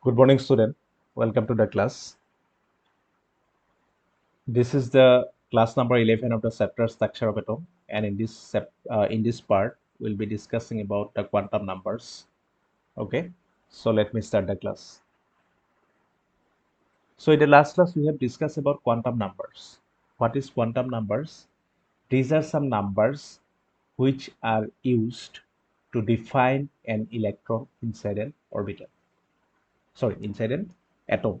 Good morning, student. Welcome to the class. This is the class number 11 of the chapter structure of atom, and in this part, we'll be discussing about the quantum numbers. Okay, so let me start the class. So in the last class, we have discussed about quantum numbers. What is quantum numbers? These are some numbers which are used to define an electron inside an orbital. Sorry, inside an atom.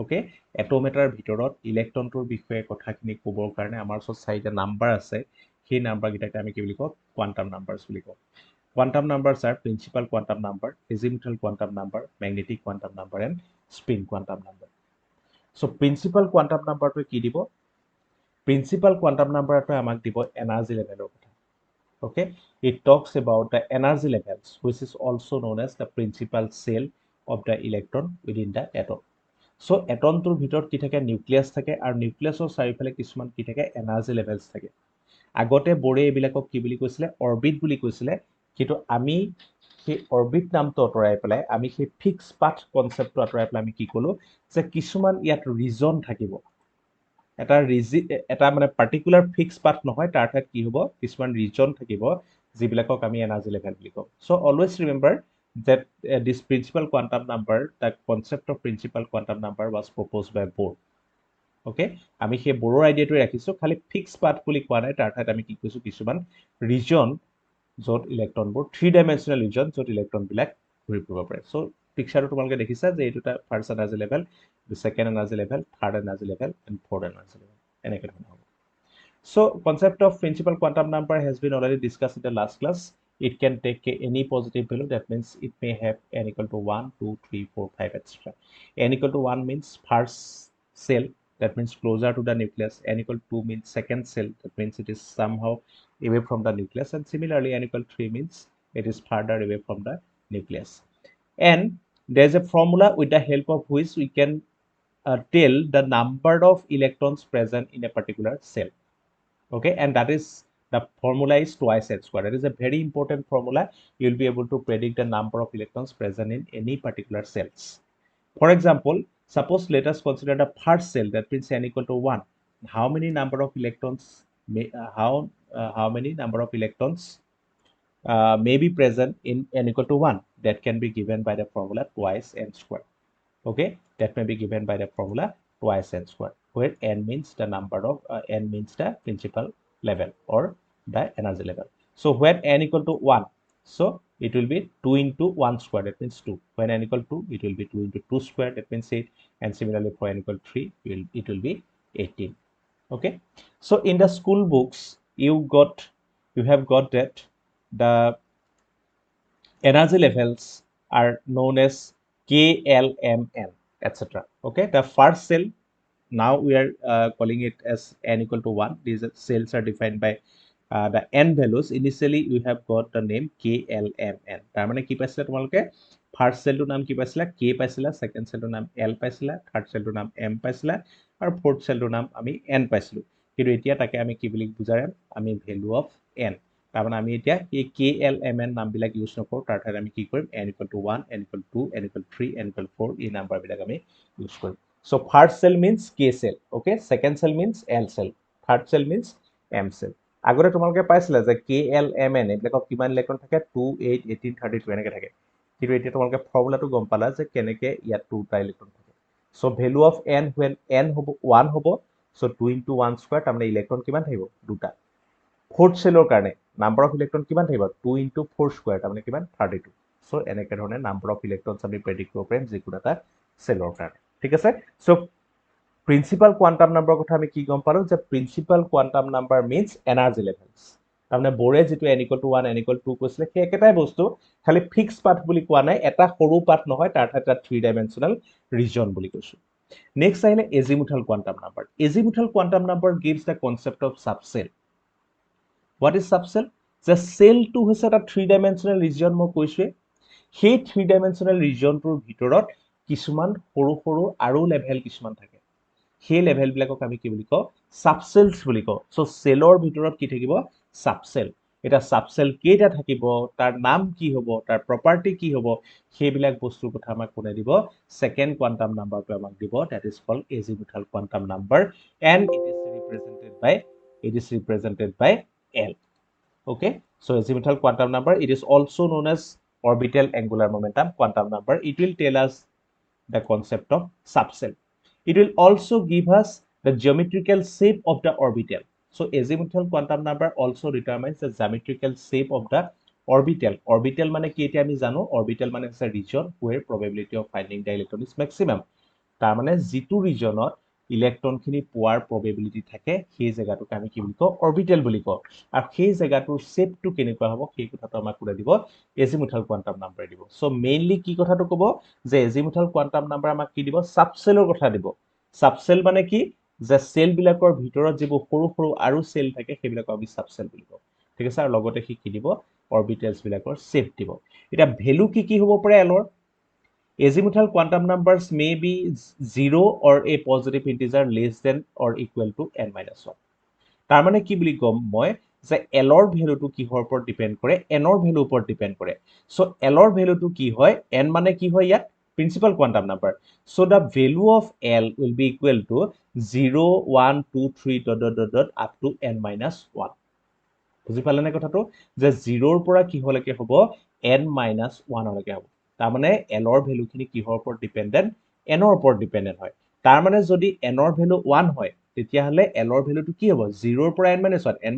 Okay atom এটাৰ ভিতৰত ইলেক্ট্ৰনটোৰ বিষয়ে কথাখিনি ক'বৰ কাৰণে আমাৰ ওচৰত চাৰিটা number আছে সেই নাম্বাৰকেইটাকে আমি কি বুলি কওঁ কোৱান্টাম নাম্বাৰছ বুলি কওঁ quantum numbers are principal quantum number azimuthal quantum number magnetic quantum number and spin quantum number so' principal quantum নাম্বাৰটোৱে কি দিব প্ৰিন্সিপাল কোৱান্টাম নাম্বাৰটোৱে আমাক দিব এনাৰ্জি লেভেলৰ কথা okay it talks about the energy levels which is also known as the principal cell of the electron within the atom so এটমটোৰ ভিতৰত কি থাকে নিউক্লিয়াছ থাকে আৰু নিউক্লিয়াছৰ চাৰিওফালে কিছুমান কি থাকে এনাৰ্জি লেভেলছ থাকে আগতে বৰে এইবিলাকক কি বুলি কৈছিলে অৰবিট বুলি কৈছিলে কিন্তু আমি সেই অৰবিট নামটো আঁতৰাই পেলাই আমি সেই ফিক্স পাথ কনচেপ্টটো আঁতৰাই পেলাই আমি কি ক'লো যে কিছুমান ইয়াত ৰিজন থাকিব এটা মানে পাৰ্টিকুলাৰ ফিক্স পাথ নহয় তাৰ ঠাইত কি হ'ব কিছুমান ৰিজন থাকিব যিবিলাকক আমি এনাৰ্জি লেভেল বুলি কওঁ so' always remember that this principal quantum number, the concept of principal quantum number was proposed by Bohr. Okay, আমি সেই বড়ৰ আইডিয়াটো ৰাখিছো খালি ফিক্স পাথ বুলি কোৱা নাই তাৰ ঠাইত আমি কি কৈছো কিছুমান ৰিজন য'ত ইলেক্ট্ৰনবোৰ 3-dimensional ৰিজন য'ত ইলেক্ট্ৰনবিলাক ঘূৰি ফুৰিব পাৰে চ' পিকচাৰটো তোমালোকে দেখিছা যে এইটো এটা first energy level second energy level third energy level and fourth energy level এনেকৈ ধৰণৰ হ'ব So concept of principal quantum number has been already discussed in the last class. It can take any positive value. That means it may have n equal to 1, 2, 3, 4, 5, etc. N equal to 1 means first cell. That means closer to the nucleus. N equal to 2 means second cell. That means it is somehow away from the nucleus. And similarly, n equal to 3 means it is further away from the nucleus. And there is a formula with the help of which we can tell the number of electrons present in a particular cell. Okay, and that is the formula is twice n square. That is a very important formula. You will be able to predict the number of electrons present in any particular cells. For example, suppose let us consider the first cell, that means n equal to 1. How many number of electrons how many number of electrons may be present in n equal to 1? That can be given by the formula twice n square. Okay, that may be given by the formula twice n square, where n means the number of n means the principal level or the energy level. So when n equal to 1, so it will be 2 into 1 square, that means 2. When n equal to 2, it will be 2 into 2 square, that means 8. And similarly for n equal to 3, it will be 18. Okay, so in the school books you have got that the energy levels are known as KLMN, etc. Okay, the first cell, now we are calling it as n equal to 1. These cells are defined by the n values. Initially we have got the name KLMN. তাৰ মানে কি পাইছিলা তোমালোকে first সেলটোৰ নাম কি পাইছিলা K পাইছিলা, second সেলটোৰ নাম L পাইছিলা, থাৰ্ড সেলটোৰ নাম M পাইছিলা আৰু ফোৰ্থ সেলটোৰ নাম আমি N পাইছিলো কিন্তু এতিয়া তাকে আমি কি বুলি বুজাম আমি ভ্যালু অফ n তাৰমানে আমি এতিয়া এই KLMN নামবিলাক ইউজ নকৰোঁ তাৰ ঠাইত আমি কি কৰিম n equal to 1, n equal to 2, n equal to 3, n equal to 4 এই নাম্বাৰবিলাক আমি ইউজ কৰিম So first cell means K cell, okay? Second cell means L cell. Third cell means M cell. আগতে তোমালোকে পাইছিলা যে KLMN এইবিলাকক কিমান electron থাকে 2, 8, 18, 32 এনেকৈ থাকে কিন্তু এতিয়া তোমালোকে ফৰ্মুলাটো গম পালা যে কেনেকৈ ইয়াত 2টা ইলেক্ট্ৰন থাকে so value of n when n হ'ব 1 হ'ব সো 2 into 1 স্কয়াৰ তাৰমানে ইলেক্ট্ৰন কিমান থাকিব দুটা ফোৰ্থ সেলৰ কাৰণে নাম্বাৰ অফ ইলেক্ট্ৰন কিমান থাকিব 2 into 4 স্কয়াৰ তাৰমানে কিমান 32 সো এনেকৈ ধৰণে নাম্বাৰ অফ ইলেক্ট্ৰনছ আমি প্ৰেডিক্ট কৰিব পাৰিম যিকোনো এটা সেলৰ কাৰণে ঠিক আছে সো প্ৰিন্সিপাল কোৱান্টাম নাম্বাৰৰ কথা আমি কি গম পালো যে principal quantum number means energy levels তাৰমানে বৰে যেটো n equal to 1 n equal to 2 কৈছিলে সেই একেটাই বস্তু খালি ফিক্স পাথ বুলি কোৱা নাই এটা সৰু পাথ নহয় তাৰ ঠাইত 3-dimensional ৰিজন বুলি কৈছো নেক্সট আহিলে azimuthal quantum number azimuthal quantum number gives the concept of subcell what is subcell যে সেলটো হৈছে এটা 3-dimensional ৰিজন মই কৈছোৱে সেই 3-dimensional ৰিজনটোৰ ভিতৰত কিছুমান সৰু সৰু আৰু লেভেল কিছুমান থাকে সেই লেভেলবিলাকক আমি কি বুলি কওঁ সাবসেলস বুলি কওঁ সো সেলৰ ভিতৰত কি থাকিব সাবসেল এটা সাবসেল কেইটা থাকিব তাৰ নাম কি হ'ব তাৰ প্ৰপাৰ্টি কি হ'ব সেইবিলাক বস্তুৰ কথা আমাক কোনে দিব সেকেন্ড কোয়ান্টাম নাম্বাৰটো আমাক দিব that is called azimuthal quantum number and it is represented by L. Okay, so azimuthal quantum number, it is also known as orbital angular momentum quantum number. It will tell us the concept of subcell. It will also give us the geometrical shape of the orbital. So azimuthal quantum number also determines the geometrical shape of the orbital. Orbital মানে কি এতিয়া আমি জানো orbital মানে আছে region where probability of finding the electron is maximum. তাৰ মানে যিটো ৰিজনত ইলেক্ট্ৰনখিনি পোৱাৰ probability থাকে সেই জায়গাটোক আমি কি বুলি কওঁ অৰবিটেল বুলি কওঁ আৰু সেই জায়গাটোৰ শেপটো কেনেকুৱা হ'ব সেই কথাটো আমাক কোনে দিব এজিমুথাল কোৱান্টাম নাম্বাৰে দিব সো মেইনলি কি কথাটো ক'ব যে এজিমুথাল কোৱান্টাম নাম্বাৰ আমাক কি দিব সাবসেলৰ কথা দিব সাবসেল মানে কি যে সেল বিলাকৰ ভিতৰত যিবোৰ সৰু সৰু আৰু সেল থাকে সেইবিলাক আমি সাবসেল বুলি কওঁ ঠিক আছে আৰু লগতে কি দিব অৰবিটেলছ বিলাকৰ শেপ দিব এটা ভ্যালু কি হ'ব পাৰে এলৰ azimuthal quantum numbers may be 0 or a positive integer less than or equal to n minus 1. তাৰ মানে কি বুলি কম মই যে L ৰ ভ্যালুটো কিহৰ ওপৰত ডিপেন্ড কৰে n ৰ ভ্যালুৰ ওপৰত ডিপেন্ড কৰে সো L ৰ ভ্যালুটো কি হয় n মানে কি হয় ইয়াত principal quantum number so the value of L will be equal to 0 1 2 3 ... up to n minus 1 বুজি পালেনে কথাটো যে 0 ৰ পৰা কি হলৈকে হ'ব n minus 1 লৈকে হ'ব তাৰ মানে L ৰ ভ্যালুখিনি কিহৰ ওপৰত ডিপেন্ডেন্ট n ৰ ওপৰত ডিপেন্ডেন্ট হয় তাৰ মানে যদি n ৰ ভ্যালু 1 হয় তেতিয়া হলে L ৰ ভ্যালুটো কি হ'ব 0 ৰ পৰা n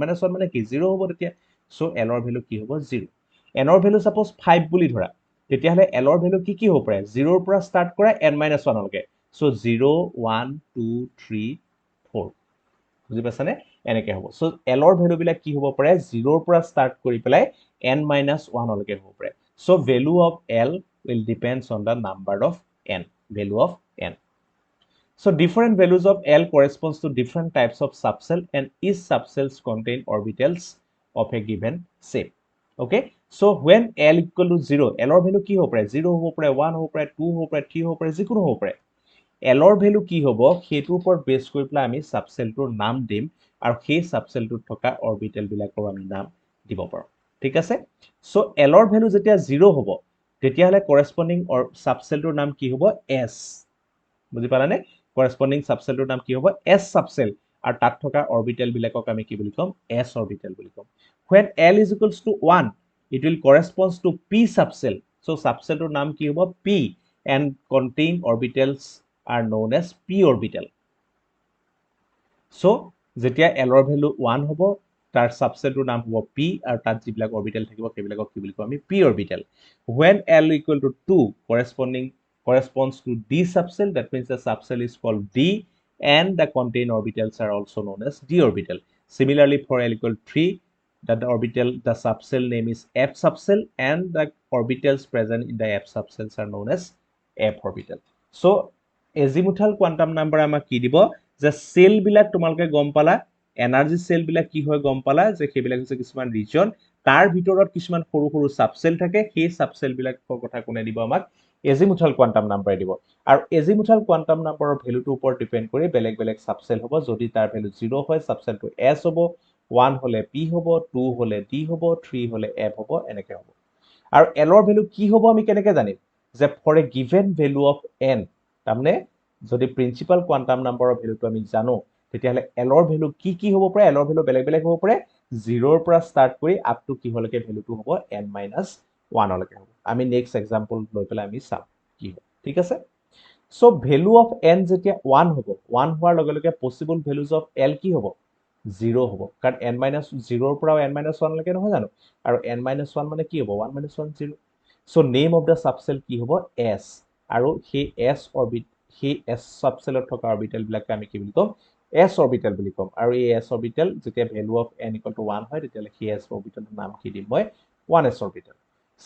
minus 1 মানে কি 0 হ'ব তেতিয়া সো L ৰ ভ্যালু কি হ'ব 0 n ৰ ভ্যালু সাপোজ 5 বুলি ধৰা তেতিয়া হলে L ৰ ভ্যালু কি হ'ব পাৰে 0 ৰ পৰা ষ্টাৰ্ট কৰা n minus 1 লৈকে সো 0 1 2 3 4 বুজি পাছানে এনেকে হ'ব সো L ৰ ভ্যালু বিলাক কি হ'ব পাৰে 0 ৰ পৰা ষ্টাৰ্ট কৰি পেলাই n minus 1 লৈকে হ'ব পাৰে so value of L will depends on the number of n value of n so different values of L corresponds to different types of subcell and each subcells contain orbitals of a given shape okay so when L equal to 0 L ৰ value কি হ'ব পাৰে 0 হ'ব পাৰে 1 হ'ব পাৰে 2 হ'ব পাৰে 3 হ'ব পাৰে যিকোনো হ'ব পাৰে L ৰ ভ্যালু কি হ'ব হেতুৰ ওপৰত বেস কৰি পেলাই আমি সাবসেলটোৰ নাম দিম আৰু সেই সাবসেলটোত থকা অৰবিটেল বিলাকৰ আমি নাম দিব পাৰো ঠিক আছে সো L ৰ ভ্যালু যেতিয়া 0 হ'ব তেতিয়া হলে কৰেসপন্ডিং সাবসেলটোৰ নাম কি হ'ব S বুজি পালানে কৰেসপন্ডিং সাবসেলটোৰ নাম কি হ'ব S সাবসেল আৰু তাত থকা অৰবিটেল বিলাকক আমি কি বুলি কম S অৰবিটেল বুলি কম when L is equals to 1 it will corresponds to P subcell so সাবসেলটোৰ নাম কি হ'ব P and contain orbitals are known as p orbital so যেতিয়া L ৰ ভ্যালু 1 হ'ব তাৰ সাবসেলটোৰ নাম হ'ব p আৰু তাত যিবিলাক অৰবিটেল থাকিব সেইবিলাকক কি বুলি কম আমি p orbital when L equal to 2 corresponds to d subcell that means the subcell is called d and the contained orbitals are also known as d orbital similarly for L equal to 3 that the subcell name is f subcell and the orbitals present in the f subcells are known as f orbital so azimuthal quantum number আমাক কি দিব যে cell বিলাক তোমালকে গম পালা energy cell বিলাক কি হয় গম পালা যে সেইবিলাক হৈছে কিছুমান ৰিজন তাৰ ভিতৰত কিছুমান সৰু সৰু সাবসেল থাকে সেই সাবসেল বিলাকৰ কথা কোনে দিব আমাক এজিমুথাল কোয়ান্টাম নাম্বাৰ দিব আৰু এজিমুথাল কোয়ান্টাম নাম্বাৰৰ ভ্যালুটোৰ ওপৰত ডিপেন্ড কৰি বেলেগ বেলেগ সাবসেল হ'ব যদি তাৰ ভ্যালু 0 হয় সাবসেলটো S হ'ব 1 হলে P হ'ব 2 হলে D হ'ব 3 হলে F হ'ব এনেকে হ'ব আৰু L ৰ ভ্যালু কি হ'ব আমি কেনেকে জানিম যে for a given value of n তাৰমানে যদি প্ৰিন্সিপাল কোয়ান্টাম নাম্বাৰৰ ভ্যালুটো আমি জানো তেতিয়া হলে L ৰ ভ্যালু কি হ'ব পাৰে L ৰ ভ্যালু বেলেগ বেলেগ হ'ব পাৰে 0 ৰ পৰা ষ্টাৰ্ট কৰি আপ টু কি হলৈকে ভ্যালুটো হ'ব n minus 1 লৈকে হ'ব আমি নেক্সট এক্সাম্পল লৈ পেলাই আমি চাম কি হ'ব ঠিক আছে সো ভ্যালু অফ n যেতিয়া 1 হ'ব 1 হোৱাৰ লগে লগে পসিবল ভ্যালুজ অফ L কি হ'ব 0 হ'ব কাৰণ n minus 0 ৰ পৰা n minus 1 লৈকে নহয় জানো আৰু n minus 1 মানে কি হ'ব 1 minus 1 0 so name of the subshell কি হ'ব S আৰু সেই S অৰবিট সেই S সাবসেলত থকা অৰবিটেল বিলাকে আমি কি বুলি কম S অৰবিটেল বুলি কম আৰু এই S অৰবিটেল যেতিয়া value of n equal to 1 হয় তেতিয়া সেই S অৰবিটেলৰ নাম কি দিম মই 1s orbital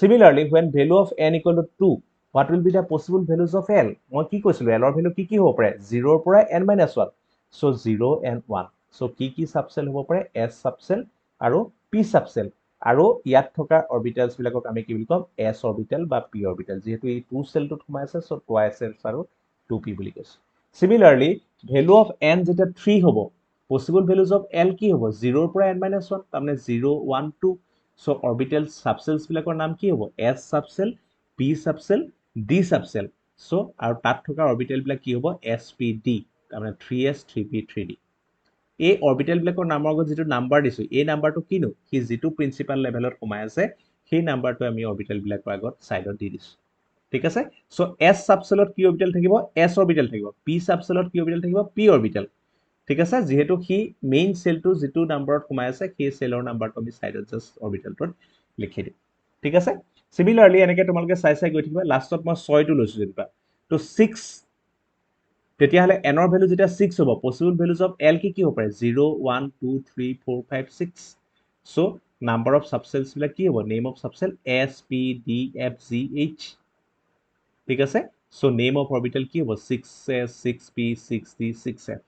similarly when value of n equal to 2 what will be the possible values of L মই কি কৈছিলো L ৰ ভ্যালু কি হ'ব পাৰে 0 ৰ পৰা n minus 1 so 0 and 1 so কি সাবসেল হ'ব পাৰে S সাবসেল আৰু P সাবসেল আৰু ইয়াত থকা অৰবিটেলছ বিলাকক আমি কি বুলি কম S অৰবিটেল বা P অৰবিটেল যেহেতু এই 2 সেলটোত সোমাই আছে সো twice S আৰু 2p বুলি কৈছো similarly value of n যেতিয়া 3 হ'ব possible values of L কি হ'ব 0 ৰ পৰা n - 1 তাৰমানে 0 1 2 so orbital subcells বিলাকৰ নাম কি হ'ব s subcell p subcell d subcell so আৰু তাত থকা orbital বিলাক কি হ'ব spd তাৰমানে 3s 3p 3d এই orbital বিলাকৰ নামৰ আগত যেটো নাম্বাৰ দিছো এই নাম্বাৰটো কিনো কি যেটো প্ৰিন্সিপাল লেভেলত সোমাই আছে সেই নাম্বাৰটো আমি orbital বিলাকৰ আগত সাইডত দি দিছো ঠিক আছে সো s সাবসেলত কি অৰবিটেল থাকিব s অৰবিটেল থাকিব p সাবসেলত কি অৰবিটেল থাকিব p অৰবিটেল ঠিক আছে যেহেতু কি মেইন সেলটো যেটো নাম্বাৰত সোমাই আছে সেই সেলৰ নাম্বাৰটো আমি সাইডত জাস্ট অৰবিটেলটোত লিখি দিম ঠিক আছে সিমিলাৰলি এনেকে তোমালকে চাই গৈ থাকিবা লাষ্টত মই 6 টো লৈছো যেনিবা তো 6 তেতিয়া হলে n ৰ ভ্যালু যেতিয়া 6 হ'ব পসিবল ভ্যালুজ অফ l কি হ'ব পাৰে 0 1 2 3 4 5 6 so number of subcells বিলাক কি হ'ব name of subcell s p d f g h ঠিক আছে সো নেম অফ অৰবিটেল কি হ'ব 6s 6p 6d 6f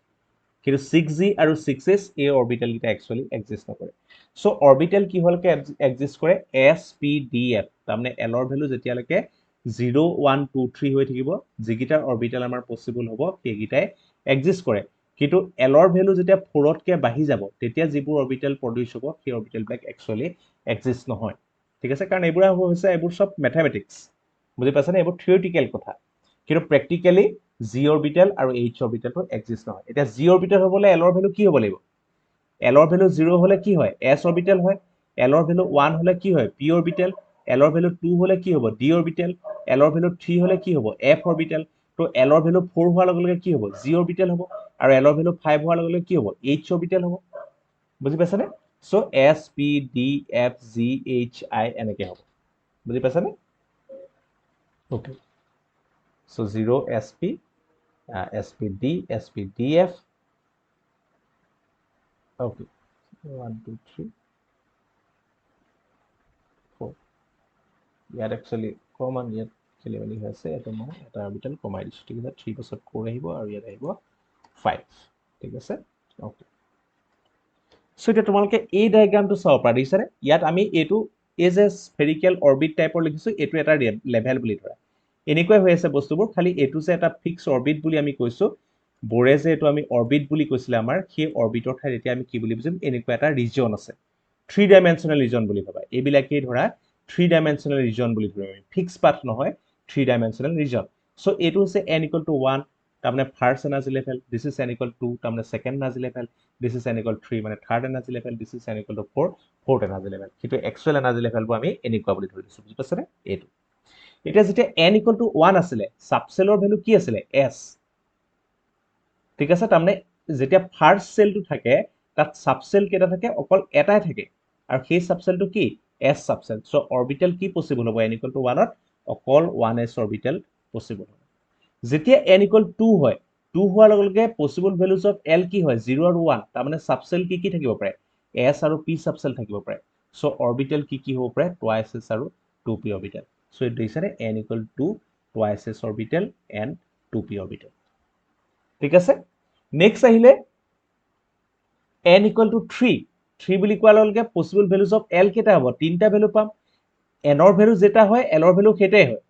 কিন্তু 6g আৰু 6s এই অৰবিটেল কিটা একচুয়ালি এক্সিস্ট নকৰে সো অৰবিটেল কি হলকে এক্সিস্ট কৰে spdf তাৰমানে l ৰ ভ্যালু যেতিয়ালৈকে 0 1 2 3 হৈ থাকিব যিকিটাৰ অৰবিটেল আমাৰ পসিবল হ'ব সেইকিটাই এক্সিস্ট কৰে কিন্তু l ৰ ভ্যালু যেতিয়া 4 তকে বাঢ়ি যাব তেতিয়া যিবোৰ অৰবিটেল প্ৰডিউস হ'ব সেই অৰবিটেল বিলাক একচুয়ালি এক্সিস্ট নহয় ঠিক আছে কাৰণ এইবোৰ হৈছে এইবোৰ সব ম্যাথমেটিক্স বুজি পাছানে এইবোৰ থিওৰিটিক্যাল কথা কিন্তু প্ৰ্যাকটিক্যালি জি অৰবিটেল আৰু এইচ অৰবিটেলটো এক্সিস্ট নহয় এটা জি অৰবিটেল হ'বলে l ৰ ভ্যালু কি হ'ব লাগিব l ৰ ভ্যালু 0 হলে কি হয় s অৰবিটেল হয় l ৰ ভ্যালু 1 হলে কি হয় p অৰবিটেল l ৰ ভ্যালু 2 হলে কি হ'ব d অৰবিটেল l ৰ ভ্যালু 3 হলে কি হ'ব f অৰবিটেল তো l ৰ ভ্যালু 4 হোৱাৰ লগে লগে কি হ'ব g অৰবিটেল হ'ব আৰু l ৰ ভ্যালু 5 হোৱাৰ লগে লগে কি হ'ব h অৰবিটেল হ'ব বুজি পাছানে so s p d f g h i এনেকে হ'ব বুজি পাছানে okay so 0 sp spd spdf okay 1 2 3 4 ইয়াত actually কমান ইয়াত খেলি মেলি হৈ আছে এটা মই এটা অৰবিটেল কমাই দিছো ঠিক আছে 3 পাছত 4 আহিব আৰু ইয়াত আহিব 5 ঠিক আছে okay সো এটা তোমালকে এই ডায়াগ্ৰামটো চাও পাৰা দিছানে ইয়াত আমি এটো এজ এ স্ফেৰিকেল অৰবিট টাইপৰ লিখিছো এটো এটা লেভেল বুলি ধৰা এনেকৈ হৈ আছে বস্তুবোৰ খালি এটো যে এটা ফিক্স অৰবিট বুলি আমি কৈছো বৰে যে এটো আমি অৰবিট বুলি কৈছিলে আমাৰ সেই অৰবিটৰ ঠাইত এতিয়া আমি কি বুলি বুজিম এনেকুৱা এটা ৰিজন আছে 3 ডাইমেনশনাল ৰিজন বুলি ভাবা এইবিলাকে ধৰা 3 ডাইমেনশনাল ৰিজন বুলি ধৰা ফিক্স পাথ নহয় 3 ডাইমেনশনাল ৰিজন সো এটো হৈছে n = 1 তাৰমানে first energy level this is n = 2 তাৰমানে second energy level this is n = 3 মানে third energy level this is n = 4 fourth energy level কিন্তু একচুয়াল এনাৰ্জি লেভেলটো আমি এনেকুৱা বুলি ধৰিছো বুজি পাছনে এটো এতিয়া যেতিয়া n = 1 আছিল সাবসেলৰ ভ্যালু কি আছিল s ঠিক আছে তাৰমানে যেতিয়া ফাৰ্স্ট সেলটো থাকে তাত সাবসেল কেটা থাকে অকল এটাই থাকে আৰু সেই সাবসেলটো কি s সাবসেল সো অৰবিটেল কি পসিবল হ'ব n = 1 ত অকল 1s অৰবিটেল পসিবল হ'ব যেতিয়া n = 2 হয় 2 হোৱাৰ লগে লগে পসিবল ভ্যালুজ অফ l কি হয় 0 আৰু 1 তাৰমানে সাবসেল কি থাকিব পাৰে s আৰু p সাবসেল থাকিব পাৰে সো অৰবিটেল কি হ'ব পাৰে twice s আৰু 2p অৰবিটেল সো ইট দিছানে n = 2 twice s orbital and 2p orbital ঠিক আছে নেক্সট আহিলে n = 3 3 বুলি কোৱাৰ লগে লগে পসিবল ভ্যালুজ অফ l কেটা হ'ব তিনটা ভ্যালু পাম n ৰ ভ্যালু যেটা হয় l ৰ ভ্যালু সেটাই হয়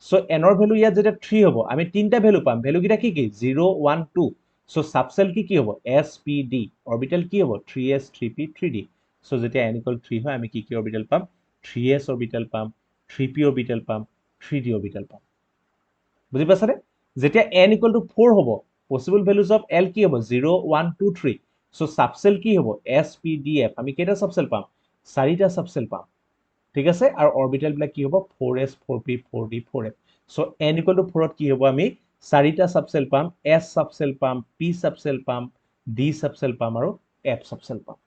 সো n ৰ ভ্যালু ইয়াত যেটা 3 হ'ব আমি তিনটা ভ্যালু পাম ভ্যালু কিটা কি 0 1 2 সো সাবসেল কি হ'ব s p d অৰবিটেল কি হ'ব 3s 3p 3d সো যেতিয়া n = 3 হয় আমি কি অৰবিটেল পাম 3s অৰবিটেল পাম 3p অৰবিটেল পাম 3d অৰবিটেল পাম বুজি পাছানে যেতিয়া n = 4 হ'ব পসিবল ভ্যালুজ অফ l কি হ'ব 0 1 2 3 সো সাবসেল কি হ'ব s p d f আমি কেটা সাবসেল পাম চাৰিটা সাবসেল পাম ঠিক আছে আৰু অৰবিটেল বিলাক কি হ'ব 4s 4p 4d 4f so n = 4 ত কি হ'ব আমি চাৰিটা সাবসেল পাম s সাবসেল পাম p সাবসেল পাম d সাবসেল পাম আৰু f সাবসেল পাম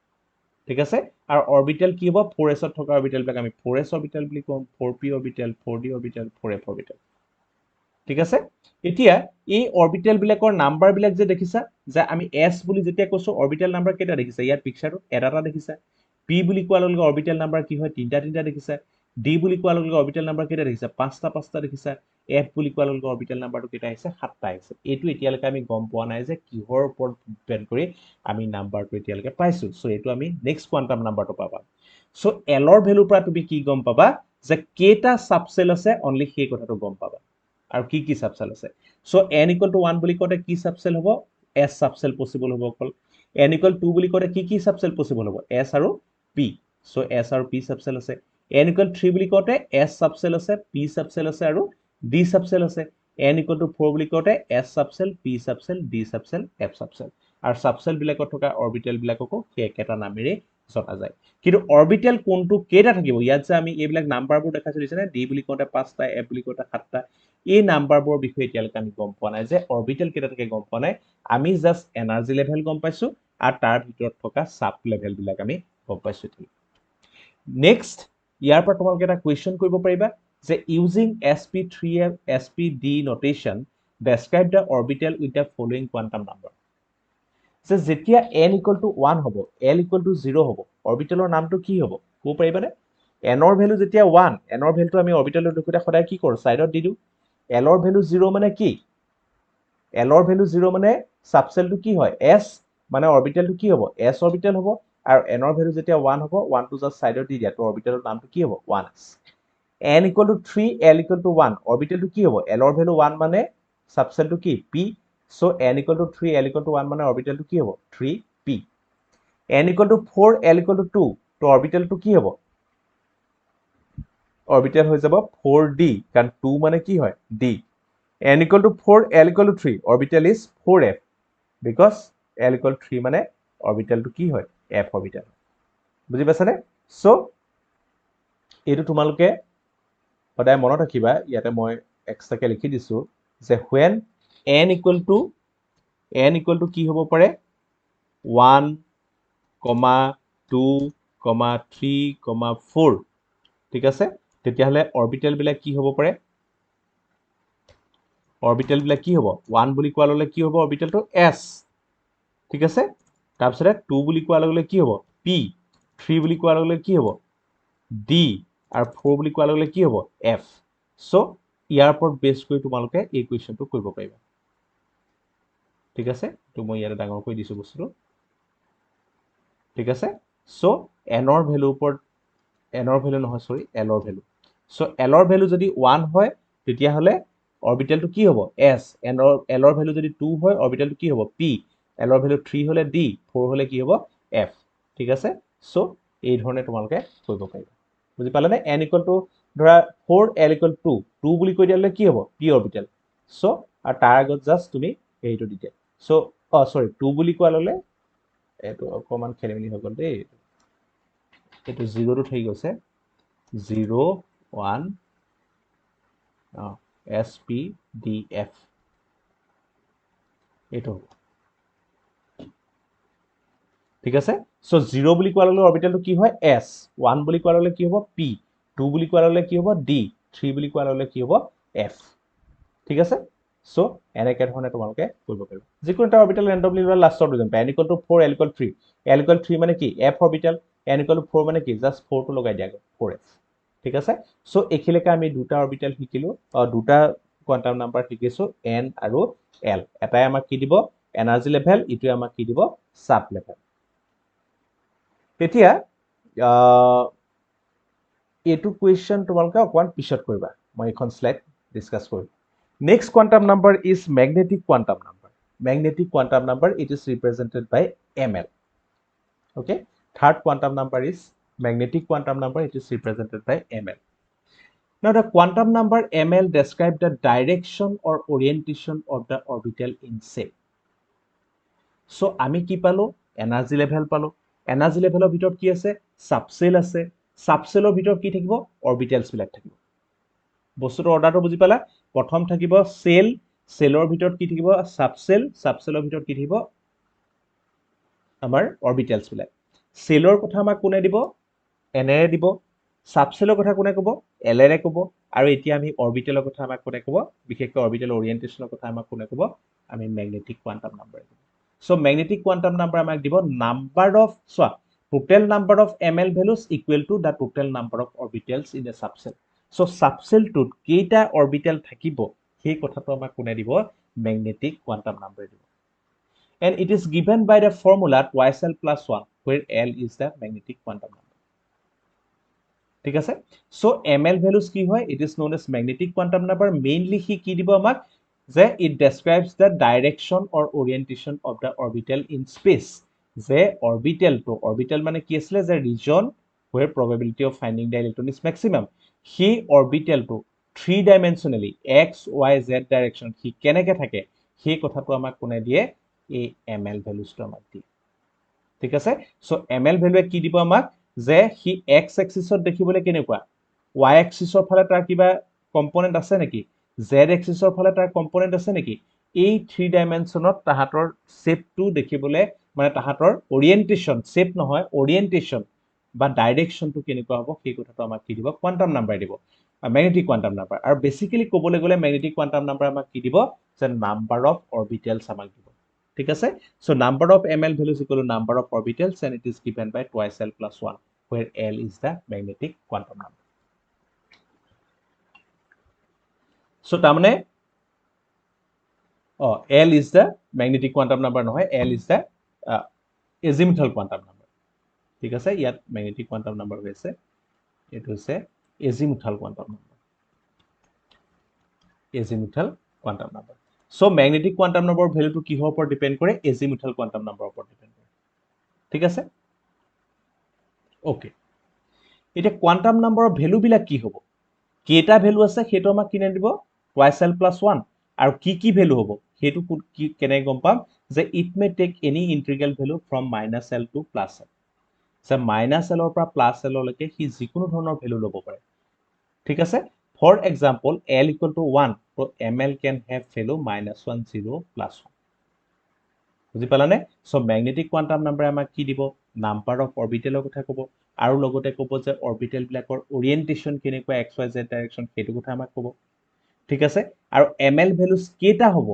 ঠিক আছে আৰু অৰবিটেল কি হ'ব 4s ত থকা অৰবিটেল বিলাক আমি 4s অৰবিটেল বুলি কম 4p orbital 4d orbital 4f orbital ঠিক আছে এতিয়া এই অৰবিটেল বিলাকৰ নাম্বাৰ বিলাক যে দেখিছা যে আমি s বুলি যেতিয়া কৈছো অৰবিটেল নাম্বাৰ কেটা দেখিছা ইয়াত পিকচাৰটো এটা দেখিছা p বুলি কোৱাৰ লগে লগে অৰবিটেল নাম্বাৰ কি হয় তিনটা দেখিছা d বুলি কোৱাৰ লগে লগে অৰবিটেল নাম্বাৰ কেটা দেখিছা পাঁচটা দেখিছা f বুলি কোৱাৰ লগে লগে অৰবিটেল নাম্বাৰটো কেটা আহিছে সাতটা আহিছে এটো এতিয়ালৈকে আমি গম পোৱা নাই যে কিহৰ ওপৰত ডিপেন্ড কৰি আমি নাম্বাৰটো এতিয়ালৈকে পাইছো সো এটো আমি নেক্সট কোৱান্টাম নাম্বাৰটো পাবা সো l ৰ ভ্যালুৰ পৰা তুমি কি গম পাবা যে কেটা সাবসেল আছে অনলি সেই কথাটো গম পাবা আৰু কি সাবসেল আছে সো n = 1 বুলি কোতে কি সাবসেল হ'ব s সাবসেল পসিবল হ'ব অকল n equal 2 বুলি কওঁতে কি সাবসেল পসিবল হ'ব s আৰু p সো s আৰু p সাবসেল আছে n equal 3 বুলি কওঁতে s সাবসেল আছে p সাবসেল আছে আৰু d সাবসেল আছে n equal to 4 বুলি কওঁতে s subshell p subshell d subshell f subshell আৰু সাবসেল বিলাকত থকা অৰবিটেল বিলাককো সেই একেটা নামেৰে জনা যায় কিন্তু অৰবিটেল কোনটো কেইটা থাকিব ইয়াত যে আমি এইবিলাক নাম্বাৰবোৰ দেখাইছো দিছে না d বুলি কওঁতে 5টা f বুলি কওঁতে 7টা এই নাম্বাৰবোৰৰ বিষয়ে এতিয়ালৈকে আমি গম পোৱা নাই যে অৰবিটেল কেইটা থাকে গম পোৱা নাই আমি জাস্ট এনাৰ্জি লেভেল গম পাইছো আৰু তাৰ ভিতৰত থকা সাব লেভেল বিলাক আমি গম পাইছো নেক্সট ইয়াৰ পৰা তোমালোকে এটা কোৱেশ্চন কৰিব পাৰিবা যে using sp3f spd notation describe the orbital with the following quantum number যে যেতিয়া n equal to 1 হ'ব l equal to 0 হ'ব অৰবিটেলৰ নামটো কি হ'ব ক'ব পাৰিবানে n ৰ ভ্যালু যেতিয়া 1 n ৰ ভ্যালুটো আমি অৰবিটেলৰ দুখতে সদায় কি কৰো সাইডত দি দিও l ৰ ভ্যালু 0 মানে কি l ৰ ভ্যালু 0 মানে সাবসেলটো কি হয় s মানে অৰবিটেলটো কি হ'ব s অৰবিটেল হ'ব আৰু n ৰ ভ্যালু যেতিয়া 1 হ'ব 1 টো জাস্ট সাইডত দি দিয়া তো অৰবিটেলৰ নামটো কি হ'ব 1s n equal to 3 l equal to 1 অৰবিটেলটো কি হ'ব l ৰ ভ্যালু 1 মানে সাবসেলটো কি p so n equal to 3 l equal to 1 মানে অৰবিটেলটো কি হ'ব 3p n equal to 4 l equal to 2 তো অৰবিটেলটো কি হ'ব অৰবিটেল হৈ যাব 4d কাৰণ 2 মানে কি হয় d n equal to 4 l equal to 3 orbital is 4f because l equal to 3 মানে orbital to কি হয় f orbital বুজি পাইছানে সো এইটো তোমালোকে সদায় মনত ৰাখিবা ইয়াতে মই এক্সট্ৰাকে লিখি দিছো যে when n equal to কি হ'ব পাৰে 1, 2, 3, 4 ঠিক আছে তেতিয়াহলে অৰবিটেল বিলাক কি হ'ব পাৰে অৰবিটেল বিলাক কি হ'ব 1 বুলি কোৱা ললে কি হ'ব অৰবিটেলটো s ঠিক আছে তাৰপিছতে 2 বুলি কোৱা ললে কি হ'ব p 3 বুলি কোৱা ললে কি হ'ব d আৰু 4 বুলি কোৱা ললে কি হ'ব f সো ইয়াৰ ওপৰত বেছ কৰি তোমালোকে এই কোৱেশ্চনটো কৰিব পাৰিবা ঠিক আছে তো মই ইয়াতে ডাঙৰ কৰি দিছো বস্তুটো ঠিক আছে সো n ৰ ভ্যালু ওপৰত n ৰ ভ্যালু নহয় সৰি l ৰ ভ্যালু সো l ৰ ভ্যালু যদি 1 হয় তেতিয়া হলে অৰবিটেলটো কি হ'ব s n ৰ l ৰ ভ্যালু যদি 2 হয় অৰবিটেলটো কি হ'ব p l ৰ ভ্যালু 3 হলে d 4 হলে কি হ'ব f ঠিক আছে সো এই ধৰণে তোমালোকে কৰিব পাৰিবা বুজি পালানে n equal to ধৰা 4 l equal to 2 বুলি কৈ দিলে কি হ'ব p অৰবিটেল সো আৰু তাৰ আগত জাস্ট তুমি এইটো দি দিয়া সো সৰি 2 বুলি কোৱা ললে এটো অকমান খেলিমেলি হৈ গল দেই এটো 0 টো થઈ গৈছে 0 1 SPDF এটো ঠিক আছে সো 0 বুলি কোৱা ললে অৰবিটেলটো কি হয় s 1 বুলি কোৱা ললে কি হ'ব p 2 বুলি কোৱা ললে কি হ'ব d 3 বুলি কোৱা ললে কি হ'ব f ঠিক আছে সো এনেকে ধৰণে তোমালোকে কৰিব পাৰিবা যিকোনো এটা অৰবিটেল ৰেন্ডমলি লোৱা লাষ্টৰ দুজন n equal to 4 l equal to 3 l equal to 3 মানে কি f orbital n equal to 4 মানে কি জাস্ট 4 টো লগাই দিয়া 4f ঠিক আছে সো এখিলেকে আমি দুটা অৰবিটেল শিকিলো দুটা কোয়ান্টাম নাম্বাৰ শিকিছো n আৰু l এটাই আমাক কি দিব এনাৰ্জি লেভেল ইটোৱে আমাক কি দিব সাব লেভেল তেতিয়া এইটো কোৱেশ্চন তোমালোকে অকমান পিছত কৰিবা মই এখন স্লাইড ডিসকাস কৰিম next quantum number is magnetic quantum number magnetic quantum number it is represented by ml okay third quantum number is magnetic quantum number it is represented by ml now the quantum number ml describe the direction or orientation of the orbital in shape so আমি কি পালো energy level পালো energy লেভেলৰ ভিতৰত কি আছে subshell আছে সাবসেলৰ ভিতৰত কি থাকিব অৰবিটেলছ বিলাক থাকিব বস্তুটো অৰ্ডাৰটো বুজি পালা প্ৰথম থাকিব সেল সেলৰ ভিতৰত কি থাকিব সাবসেল সাবসেলৰ ভিতৰত কি থাকিব আমাৰ অৰবিটেলছ বিলাক সেলৰ কথা আমাক কোনে দিব এনেৰে দিব সাবসেলৰ কথা কোনে ক'ব এলেৰে ক'ব আৰু এতিয়া আমি অৰবিটেলৰ কথা আমাক কোনে ক'ব বিশেষকৈ অৰবিটেল ওৰিয়েন্টেশনৰ কথা আমাক কোনে ক'ব আমি ম্যাগনেটিক কোয়ান্টাম নাম্বাৰ দিব so magnetic quantum number আমাক দিব number of total number of ml values equal to the total number of orbitals in a subcell so subcell to কেইটা orbital থাকিব সেই কথাটো আমাক কোনে দিব magnetic quantum number দিব and it is given by the formula twice l plus 1 where l is the magnetic quantum number ঠিক আছে so ml values কি হয় it is known as magnetic quantum number mainly হি কি দিব আমাক যে it describes the direction or orientation of the orbital in space যে orbital মানে কি আছিলে যে region where probability of finding the electron is maximum সেই অৰবিটেলটো 3 dimensionally x y z direction সি কেনেকে থাকে সেই কথাটো আমাক কোনে দিয়ে এই ml ভ্যালুজটো আমাক দিয়ে ঠিক আছে সো ml ভ্যালুৱে কি দিব আমাক যে সি x এক্সিছত দেখিবলৈ কেনেকুৱা y এক্সিছৰ ফালে তাৰ কিবা কম্পোনেন্ট আছে নেকি z এক্সিছৰ ফালে তাৰ কম্পোনেন্ট আছে নেকি এই 3 ডাইমেনশনত তাহাতৰ শেপটো দেখিবলৈ মানে তাহাতৰ ওৰিয়েন্টেশন শেপ নহয় ওৰিয়েন্টেশন বা ডাইৰেকশনটো কেনেকুৱা হ'ব সেই কথাটো আমাক কি দিব কোৱান্টাম নাম্বাৰ দিব ম্যাগনেটিক কোৱান্টাম নাম্বাৰ আৰু বেসিক্যালি ক'বলৈ গ'লে ম্যাগনেটিক কোৱান্টাম নাম্বাৰ আমাক কি দিব যে নাম্বাৰ অফ অৰবিটেলছ আমাক দিব ঠিক আছে so number of ml values equal to number of orbitals and it is given by twice l plus 1 where l is the magnetic quantum number so tamane l is the magnetic quantum number নহয় l is the azimuthal quantum number ঠিক আছে ইয়াত magnetic quantum number হৈছে এটো হৈছে azimuthal quantum number azimuthal quantum number so magnetic quantum number value to কিহৰ ওপৰত depend কৰে azimuthal quantum number ওপৰত ডিপেন্ড কৰে ঠিক আছে ওকে এটা কোয়ান্টাম নাম্বাৰৰ ভ্যালু বিলাক কি হ'ব কেটা ভ্যালু আছে হেতু আমাক কিনে দিব twice l plus 1 আৰু কি ভ্যালু হ'ব হেতু কি কেনে গম পাম যে it may take any integral value from -l to +l সে -l ৰ পৰা +l লৈকে হি যিকোনো ধৰণৰ ভ্যালু ল'ব পাৰে ঠিক আছে for example l equal to 1 তো ml can have value -1 0 +1 বুজি পালানে সো ম্যাগনেটিক কোয়ান্টাম নাম্বাৰ আমাক কি দিব নাম্বাৰ অফ অৰবিটেলৰ কথা ক'ব আৰু লগতে ক'ব যে অৰবিটেল বিলাকৰ ওৰিয়েন্টেশন কেনেকুৱা x y z ডাইৰেকশন হেতু কথা আমাক ক'ব ঠিক আছে আৰু ml ভ্যালুজ কেটা হ'ব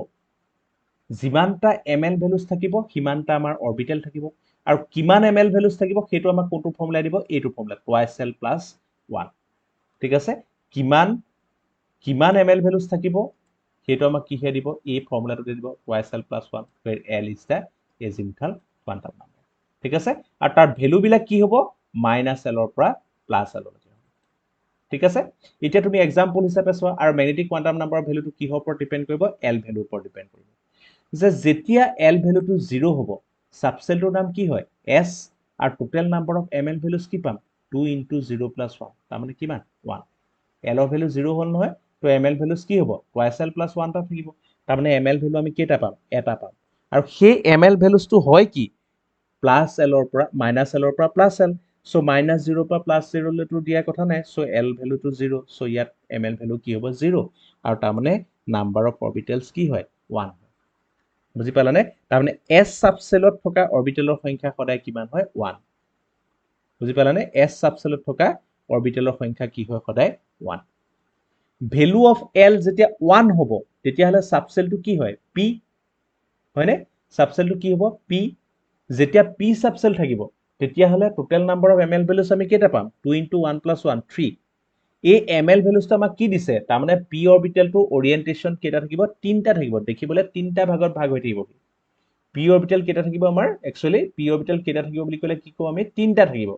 যিমানটা ml ভ্যালুজ থাকিব হিমানটা আমাৰ অৰবিটেল থাকিব আৰু কিমান ml ভ্যালুজ থাকিব হেতু আমাক কোনটো ফৰ্মুলা দিব এইটো ফৰ্মুলা twice l plus 1 ঠিক আছে কিমান ml ভ্যালুজ থাকিব হেতু আমাক কি হে দিব এই ফৰ্মুলাটো দিব twice l plus 1 where l is the azimuthal quantum number ঠিক আছে আৰু তাৰ ভ্যালু বিলাক কি হ'ব -l ৰ পৰা +l লৈকে ঠিক আছে এতিয়া তুমি एग्जांपल হিচাপে চোৱা আৰু ম্যাগনেটিক কোয়ান্টাম নাম্বাৰৰ ভ্যালুটো কিহৰ ওপৰত ডিপেন্ড কৰিব l ভ্যালুৰ ওপৰত ডিপেন্ড কৰিব যে যেতিয়া l ভ্যালুটো 0 হ'ব সাবসেলটোৰ নাম কি হয় s আৰু total number of ml values কি পাম 2 * 0 + 1 তাৰ মানে কিমান 1 l ৰ ভ্যালু 0 হ'ল নহয় তো ml ভ্যালুজ কি হ'ব twice l plus 1 টা থাকিব তাৰ মানে ml ভ্যালু আমি কেটা পাম এটা পাম আৰু সেই ml ভ্যালুজটো হয় কি +l ৰ পৰা -l ৰ পৰা +l so -0 পৰা +0 লৈ তো দিয়া কথা নাই so l ভ্যালু তো 0 so ইয়াত ml ভ্যালু কি হ'ব 0 আৰু তাৰ মানে নাম্বাৰ অফ অৰবিটেলছ কি হয় 1 বুজি পালানে তাৰ মানে s সাবসেলত থকা অৰবিটেলৰ সংখ্যা সদায় কিমান হয় 1 বুজি পালানে s সাবসেলত থকা অৰবিটেলৰ সংখ্যা কি হয় সদায় 1 ভ্যালু অফ l যেতিয়া 1 হ'ব তেতিয়া হলে সাবসেলটো কি হয় p হয়নে সাবসেলটো কি হ'ব p যেতিয়া p সাবসেল থাকিব তেতিয়া হলে total number of ml values আমি কেটা পাম 2 * 1 + 1 3 এই ml ভ্যালুজটো আমাক কি দিছে তাৰ মানে p অৰবিটেলটো ওৰিয়েন্টেশন কেটা থাকিব তিনটা থাকিব দেখিবলৈ তিনটা ভাগত ভাগ হৈ থাকিব p অৰবিটেল কেটা থাকিব আমাৰ একচুয়ালি p অৰবিটেল কেটা থাকিব বুলি কলে কি কম আমি তিনটা থাকিব